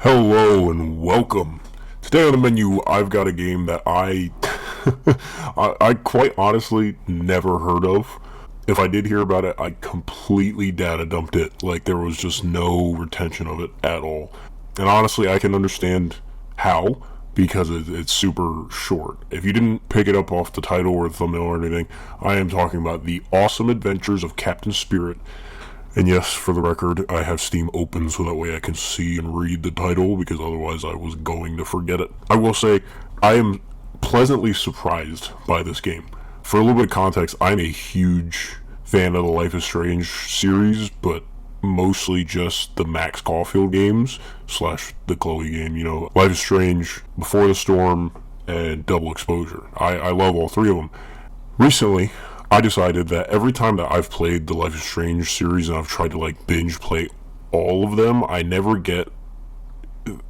Hello and welcome. Today on the menu, I've got a game that I quite honestly never heard of. If I did hear about it, I completely data dumped it. Like there was just no retention of it at all. And honestly, I can understand how because it's super short. If you didn't pick it up off the title or the thumbnail or anything, I am talking about The Awesome Adventures of Captain Spirit. And yes, for the record, I have Steam open so that way I can see and read the title because otherwise I was going to forget it. I will say, I am pleasantly surprised by this game. For a little bit of context, I'm a huge fan of the Life is Strange series, but mostly just the Max Caulfield games slash the Chloe game. You know, Life is Strange, Before the Storm, and Double Exposure. I love all three of them. Recently, I decided that every time that I've played the Life is Strange series and I've tried to like binge play all of them, I never get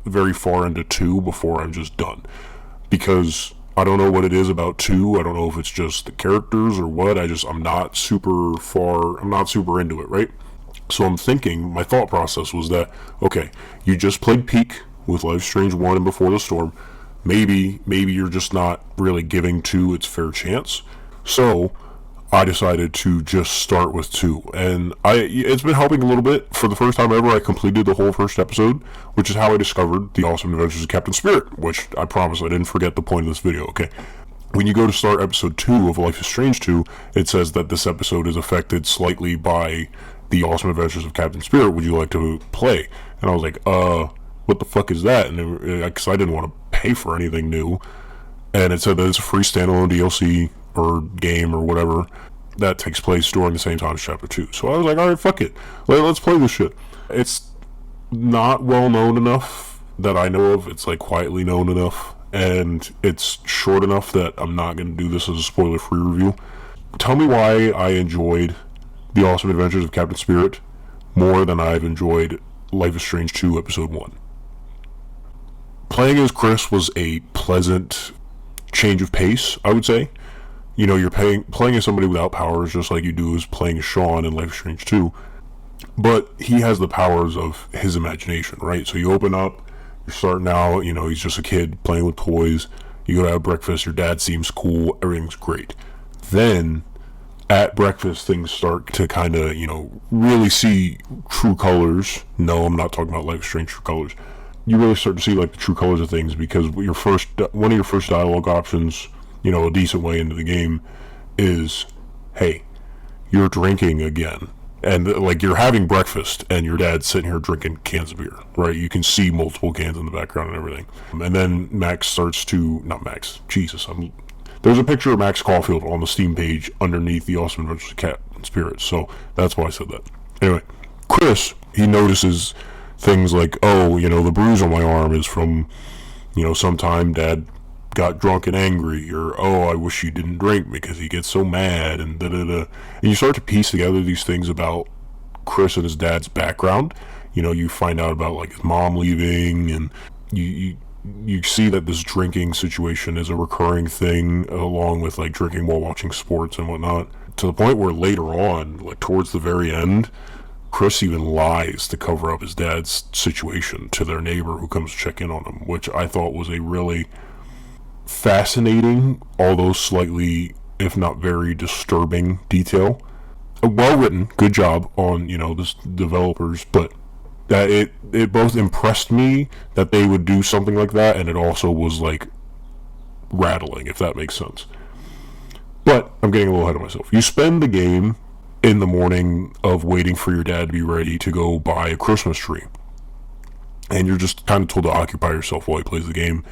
very far into 2 before I'm just done. Because I don't know what it is about 2. I don't know if it's just the characters or what. I'm not super into it, right? So I'm thinking, my thought process was that, okay, you just played Peak with Life is Strange 1 and Before the Storm. Maybe you're just not really giving 2 its fair chance. So I decided to just start with 2, and it's been helping a little bit. For the first time ever, I completed the whole first episode, which is how I discovered The Awesome Adventures of Captain Spirit, which I promise I didn't forget the point of this video, okay? When you go to start episode 2 of Life is Strange 2, it says that this episode is affected slightly by The Awesome Adventures of Captain Spirit. Would you like to play? And I was like, what the fuck is that? And because I didn't want to pay for anything new, and it said that it's a free standalone DLC or game or whatever that takes place during the same time as chapter 2. So I was like, alright, fuck it. Let's play this shit. It's not well known enough that I know of. It's like quietly known enough. And it's short enough that I'm not going to do this as a spoiler free review. Tell me why I enjoyed The Awesome Adventures of Captain Spirit more than I've enjoyed Life is Strange 2 Episode 1. Playing as Chris was a pleasant change of pace, I would say. You know, you're playing as somebody without powers, just like you do as playing as Sean in Life is Strange 2. But he has the powers of his imagination, right? So you open up, you're starting out, you know, he's just a kid playing with toys. You go to have breakfast, your dad seems cool, everything's great. Then, at breakfast, things start to kind of, you know, really see true colors. No, I'm not talking about Life is Strange true colors. You really start to see, like, the true colors of things because one of your first dialogue options, you know, a decent way into the game is, hey, you're drinking again. And, like, you're having breakfast and your dad's sitting here drinking cans of beer, right? You can see multiple cans in the background and everything. And then there's a picture of Max Caulfield on the Steam page underneath The Awesome Adventures of Captain Spirit, so that's why I said that. Anyway, Chris, he notices things like, oh, you know, the bruise on my arm is from, you know, sometime Dad got drunk and angry, or oh, I wish he didn't drink because he gets so mad, and da-da-da. And you start to piece together these things about Chris and his dad's background. You know, you find out about like his mom leaving, and you see that this drinking situation is a recurring thing, along with like drinking while watching sports and whatnot, to the point where later on, like towards the very end, Chris even lies to cover up his dad's situation to their neighbor who comes to check in on him, which I thought was a really fascinating, although slightly, if not very disturbing detail. Well written, good job on, you know, the developers, but that it both impressed me that they would do something like that, and it also was like rattling, if that makes sense. But I'm getting a little ahead of myself. You spend the game in the morning of waiting for your dad to be ready to go buy a Christmas tree, and you're just kind of told to occupy yourself while he plays the game.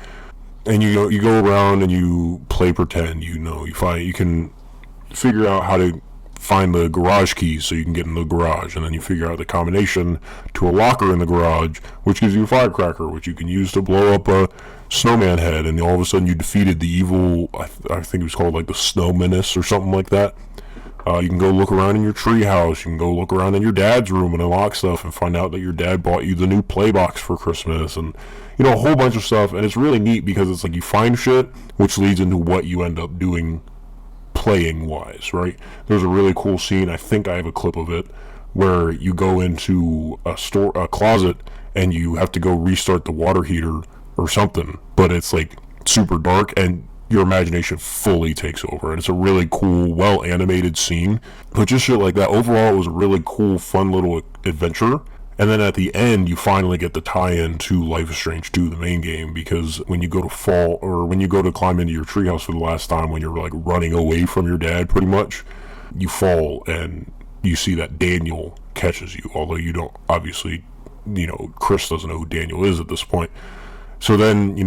And you go around and you play pretend. You can figure out how to find the garage keys so you can get in the garage, and then you figure out the combination to a locker in the garage, which gives you a firecracker, which you can use to blow up a snowman head, and all of a sudden you defeated the evil, I think it was called like the Snow Menace or something like that. You can go look around in your tree house. You can go look around in your dad's room and unlock stuff and find out that your dad bought you the new play box for Christmas, and you know, a whole bunch of stuff. And it's really neat because it's like you find shit, which leads into what you end up doing playing wise, right? There's a really cool scene, I think I have a clip of it, where you go into a closet and you have to go restart the water heater or something, but it's like super dark and your imagination fully takes over, and it's a really cool, well animated scene. But just shit like that, overall it was a really cool, fun little adventure. And then at the end, you finally get the tie-in to Life is Strange 2, the main game, because when you go to fall, or when you go to climb into your treehouse for the last time, when you're like running away from your dad, pretty much, you fall and you see that Daniel catches you, although you don't, obviously, Chris doesn't know who Daniel is at this point. So then,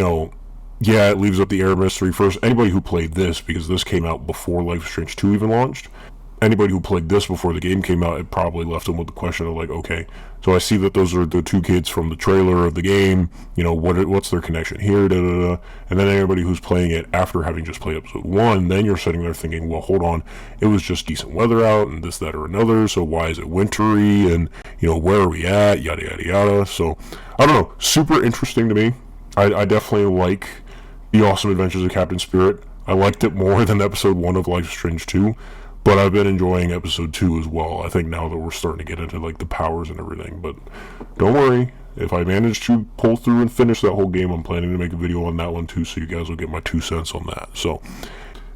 yeah, it leaves up the air mystery. First, anybody who played this, because this came out before Life is Strange 2 even launched, anybody who played this before the game came out, it probably left them with the question of like, okay, so I see that those are the two kids from the trailer of the game, what's their connection here, da, da, da. And then anybody who's playing it after having just played episode 1, then you're sitting there thinking, well, hold on, it was just decent weather out, and this, that, or another, so why is it wintry, and, where are we at, yada, yada, yada. So, I don't know, super interesting to me. I definitely like The Awesome Adventures of Captain Spirit. I liked it more than episode 1 of Life is Strange 2. But I've been enjoying episode 2 as well. I think now that we're starting to get into like the powers and everything. But don't worry, if I manage to pull through and finish that whole game, I'm planning to make a video on that one too, so you guys will get my 2 cents on that. So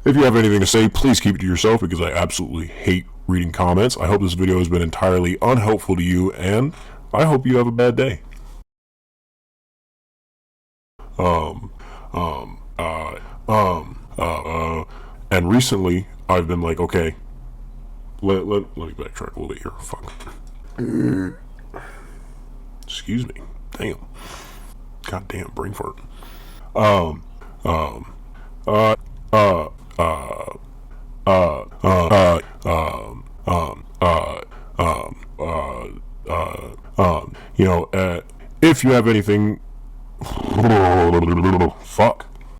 if you have anything to say, please keep it to yourself, because I absolutely hate reading comments. I hope this video has been entirely unhelpful to you, and I hope you have a bad day. And recently, I've been like, okay, let me backtrack a little bit here. Fuck. Excuse me. Damn. Goddamn brain fart. If you have anything, fuck.